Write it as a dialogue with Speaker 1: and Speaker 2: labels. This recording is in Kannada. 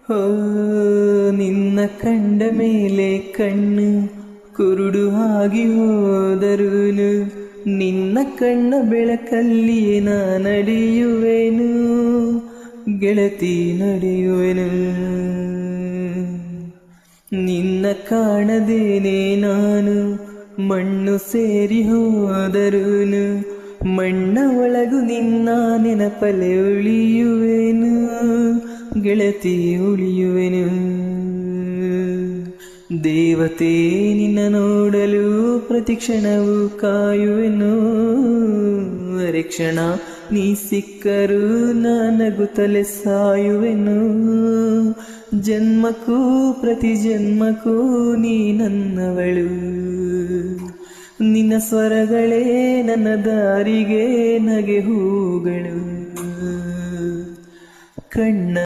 Speaker 1: ಹೋ ನಿನ್ನ ಕಂಡ ಮೇಲೆ ಕಣ್ಣು ಕುರುಡು ಆಗಿ ಹೋದರುನು ನಿನ್ನ ಕಣ್ಣ ಬೆಳಕಲ್ಲಿಯೇ ನಾ ನಡೆಯುವೆನು ಗೆಳತಿ ನಡೆಯುವೆನು. ನಿನ್ನ ಕಾಣದೇನೆ ನಾನು ಮಣ್ಣು ಸೇರಿ ಹೋದರುನು ಮಣ್ಣ ಒಳಗು ನಿನ್ನ ನೆನಪಲೆ ಉಳಿಯುವೆನು ಗೆಳತಿ ಉಳಿಯುವೆನು. ದೇವತೆ ನಿನ್ನ ನೋಡಲು ಪ್ರತಿಕ್ಷಣವು ಕಾಯುವೆನು ಅರೆಕ್ಷಣ ನೀ ಸಿಕ್ಕರು ನನಗುತ್ತಲೆ ಸಾಯುವೆನು. ಜನ್ಮಕ್ಕೂ ಪ್ರತಿ ಜನ್ಮಕ್ಕೂ ನೀ ನನ್ನವಳು ನಿನ್ನ ಸ್ವರಗಳೇ ನನ್ನ ದಾರಿಗೆ ನಗೆ ಹೂಗಳು. ಕಣ್ಣ